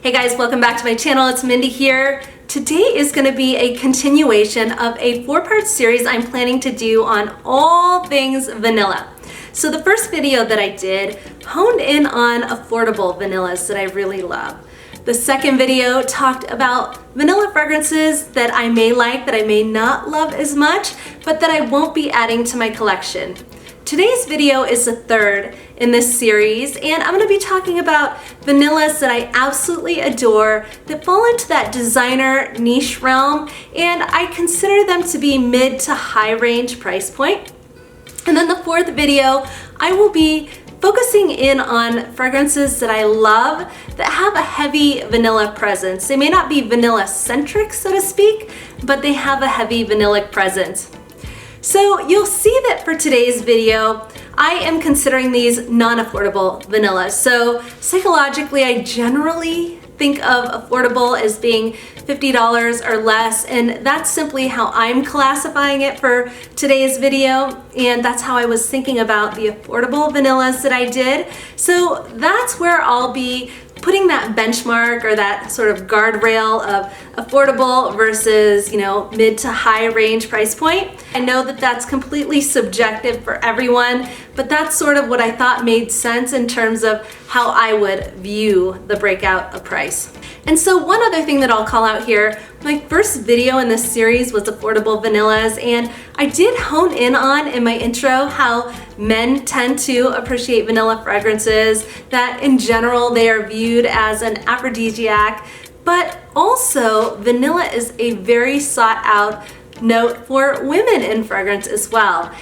Hey guys, welcome back to my channel. It's Mindy here. Today is going to be a continuation of a 4-part series I'm planning to do on all things vanilla. So the first video that I did honed in on affordable vanillas that I really love. The second video talked about vanilla fragrances that I may like, that I may not love as much, but that I won't be adding to my collection. Today's video is the third in this series, and I'm going to be talking about vanillas that I absolutely adore that fall into that designer niche realm, and I consider them to be mid to high range price point. And then the fourth video, I will be focusing in on fragrances that I love that have a heavy vanilla presence. They may not be vanilla centric, so to speak, but they have a heavy vanillic presence. So you'll see that for today's video, I am considering these non-affordable vanillas. So psychologically, I generally think of affordable as being $50 or less, and that's simply how I'm classifying it for today's video, and that's how I was thinking about the affordable vanillas that I did. So that's where I'll be putting that benchmark or that sort of guardrail of affordable versus, mid to high range price point. I know that that's completely subjective for everyone, but that's sort of what I thought made sense in terms of how I would view the breakout of price. And so one other thing that I'll call out here, my first video in this series was affordable vanillas, and I did hone in on in my intro how men tend to appreciate vanilla fragrances, that in general they are viewed as an aphrodisiac, but also vanilla is a very sought out note for women in fragrance as well.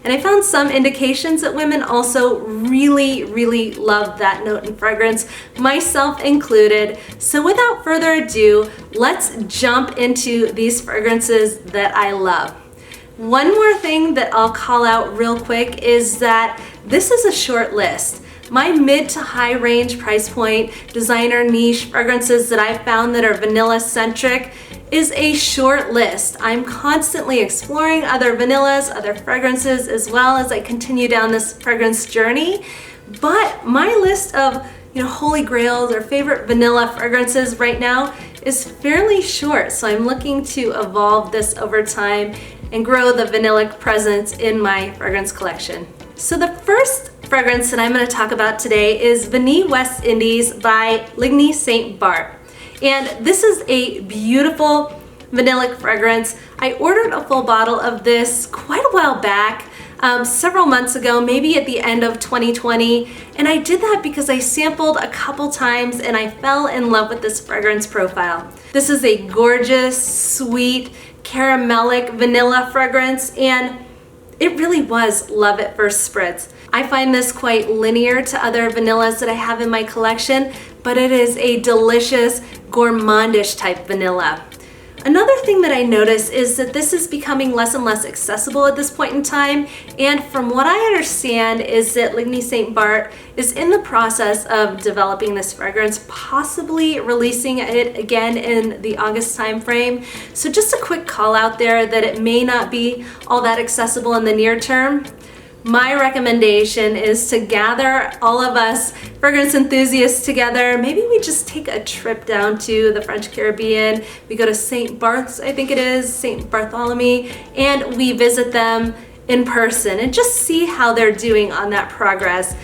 And I found some indications that women also really love that note in fragrance, myself included. So without further ado, let's jump into these fragrances that I love. One more thing that I'll call out real quick is that this is a short list. My mid to high range price point designer niche fragrances that I found that are vanilla centric is a short list. I'm constantly exploring other vanillas, other fragrances, as well as I continue down this fragrance journey. But my list of holy grails or favorite vanilla fragrances right now is fairly short. So I'm looking to evolve this over time and grow the vanillic presence in my fragrance collection. So the first fragrance that I'm going to talk about today is Vanille West Indies by Ligne St. Barth. And this is a beautiful vanillic fragrance. I ordered a full bottle of this quite a while back, several months ago, maybe at the end of 2020. And I did that because I sampled a couple times and I fell in love with this fragrance profile. This is a gorgeous, sweet, caramelic vanilla fragrance, and it really was love at first spritz. I find this quite linear to other vanillas that I have in my collection, but it is a delicious, gourmandish type vanilla. Another thing that I notice is that this is becoming less and less accessible at this point in time, and from what I understand is that Ligne St. Barth is in the process of developing this fragrance, possibly releasing it again in the August timeframe. So just a quick call out there that it may not be all that accessible in the near term. My recommendation is to gather all of us fragrance enthusiasts together. Maybe we just take a trip down to the French Caribbean. We go to St. Barth's, I think it is, St. Bartholomew, and we visit them in person and just see how they're doing on that progress.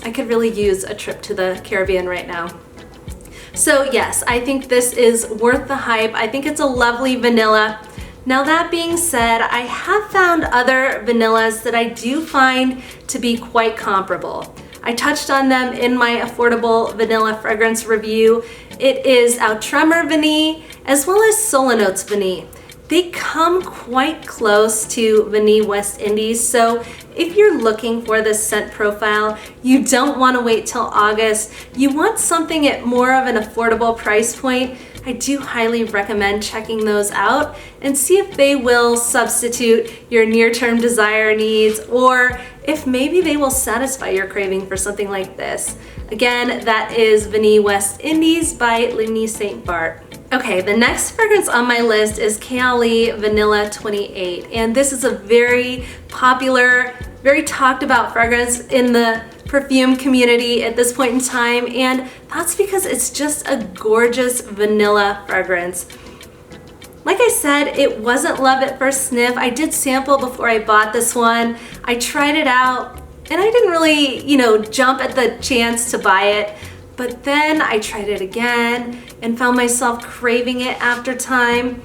I could really use a trip to the Caribbean right now. So yes, I think this is worth the hype. I think it's a lovely vanilla. Now that being said, I have found other vanillas that I do find to be quite comparable. I touched on them in my affordable vanilla fragrance review. It is Outremer Vanille as well as Solenotes Vanille. They come quite close to Vanille West Indies, so if you're looking for this scent profile, you don't want to wait till August. You want something at more of an affordable price point. I do highly recommend checking those out and see if they will substitute your near-term desire needs, or if maybe they will satisfy your craving for something like this. Again, that is Vanille West Indies by Ligne St. Barth. Okay, the next fragrance on my list is Kayali Vanilla 28, and this is a very popular, very talked about fragrance in the perfume community at this point in time, and that's because it's just a gorgeous vanilla fragrance. Like I said, it wasn't love at first sniff. I did sample before I bought this one. I tried it out and I didn't really, jump at the chance to buy it. But then I tried it again and found myself craving it after time.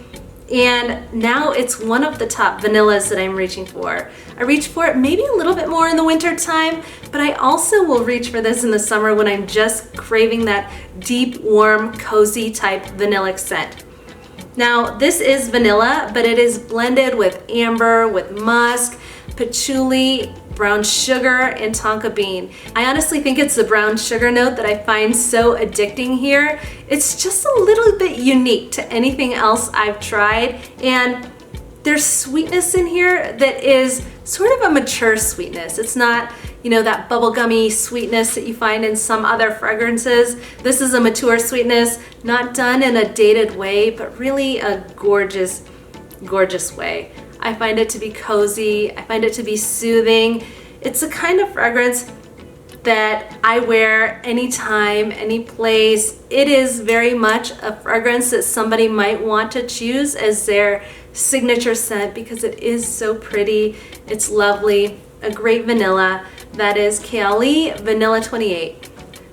And now it's one of the top vanillas that I'm reaching for. I reach for it maybe a little bit more in the winter time, but I also will reach for this in the summer when I'm just craving that deep, warm, cozy type vanillic scent. Now, this is vanilla, but it is blended with amber, with musk, patchouli, brown sugar, and tonka bean. I honestly think it's the brown sugar note that I find so addicting here. It's just a little bit unique to anything else I've tried, and there's sweetness in here that is sort of a mature sweetness. It's not, that bubblegummy sweetness that you find in some other fragrances. This is a mature sweetness, not done in a dated way, but really a gorgeous, gorgeous way. I find it to be cozy. I find it to be soothing. It's a kind of fragrance that I wear anytime, any place. It is very much a fragrance that somebody might want to choose as their signature scent because it is so pretty. It's lovely, a great vanilla. That is Kayali Vanilla 28.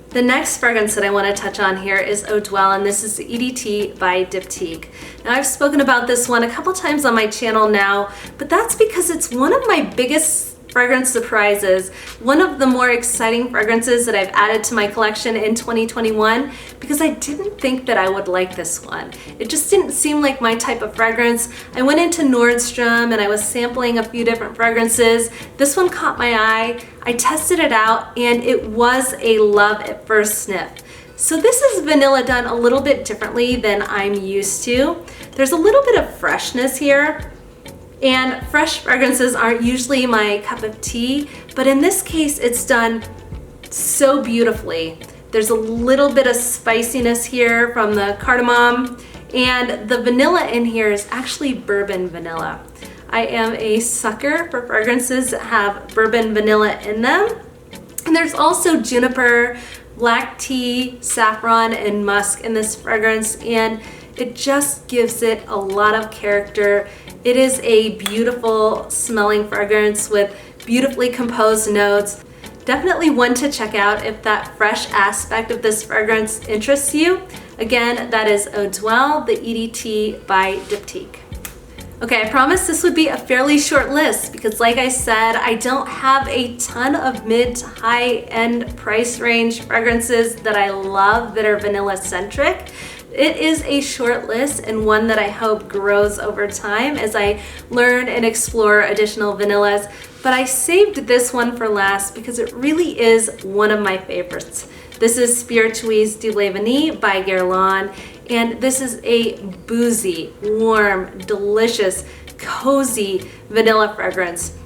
The next fragrance that I want to touch on here is Eau Duelle, and this is the EDT by Diptique. Now, I've spoken about this one a couple times on my channel now, but that's because it's one of my biggest fragrance surprises, one of the more exciting fragrances that I've added to my collection in 2021 because I didn't think that I would like this one. It just didn't seem like my type of fragrance. I went into Nordstrom and I was sampling a few different fragrances. This one caught my eye. I tested it out and it was a love at first sniff. So this is vanilla done a little bit differently than I'm used to. There's a little bit of freshness here. And fresh fragrances aren't usually my cup of tea, but in this case, it's done so beautifully. There's a little bit of spiciness here from the cardamom, and the vanilla in here is actually bourbon vanilla. I am a sucker for fragrances that have bourbon vanilla in them. And there's also juniper, black tea, saffron, and musk in this fragrance, and it just gives it a lot of character. It is a beautiful smelling fragrance with beautifully composed notes. Definitely one to check out if that fresh aspect of this fragrance interests you. Again, that is Eau Duelle, the EDT by Diptique. Okay, I promised this would be a fairly short list because like I said, I don't have a ton of mid to high end price range fragrances that I love that are vanilla centric. It is a short list and one that I hope grows over time as I learn and explore additional vanillas, but I saved this one for last because it really is one of my favorites. This is Spiritueuse Vanille by Guerlain, and this is a boozy, warm, delicious, cozy vanilla fragrance.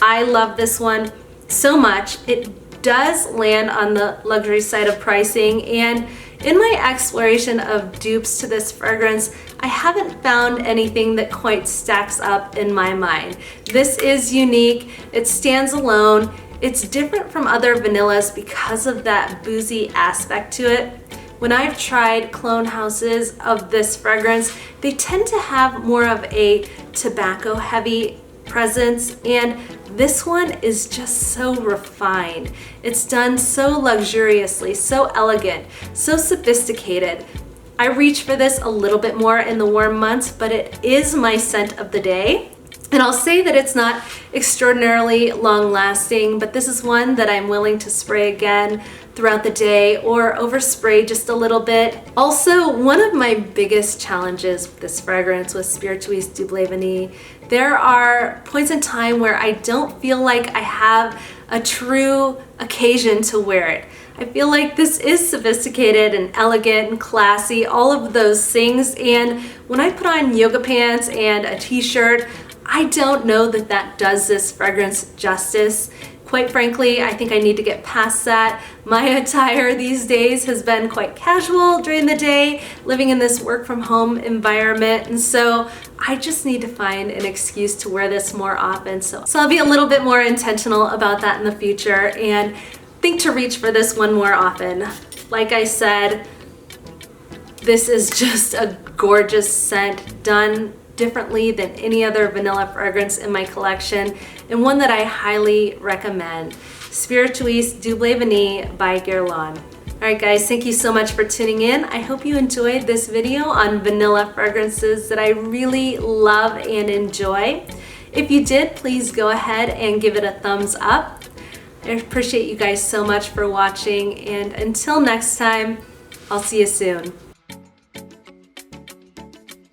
I love this one so much. It does land on the luxury side of pricing, and in my exploration of dupes to this fragrance, I haven't found anything that quite stacks up in my mind. This is unique, it stands alone, it's different from other vanillas because of that boozy aspect to it. When I've tried clone houses of this fragrance, they tend to have more of a tobacco heavy presence, and this one is just so refined. It's done so luxuriously, so elegant, so sophisticated. I reach for this a little bit more in the warm months, but it is my scent of the day. And I'll say that it's not extraordinarily long lasting, but this is one that I'm willing to spray again throughout the day or overspray just a little bit. Also, one of my biggest challenges with this fragrance was Spiritueuse Vanille. There are points in time where I don't feel like I have a true occasion to wear it. I feel like this is sophisticated and elegant and classy, all of those things, and when I put on yoga pants and a t-shirt, I don't know that that does this fragrance justice. Quite frankly, I think I need to get past that. My attire these days has been quite casual during the day, living in this work from home environment, and so I just need to find an excuse to wear this more often. So I'll be a little bit more intentional about that in the future. And think to reach for this one more often. Like I said, this is just a gorgeous scent, done differently than any other vanilla fragrance in my collection, and one that I highly recommend. Spiritueuse Double Vanille by Guerlain. Alright guys, thank you so much for tuning in. I hope you enjoyed this video on vanilla fragrances that I really love and enjoy. If you did, please go ahead and give it a thumbs up. I appreciate you guys so much for watching, and until next time, I'll see you soon.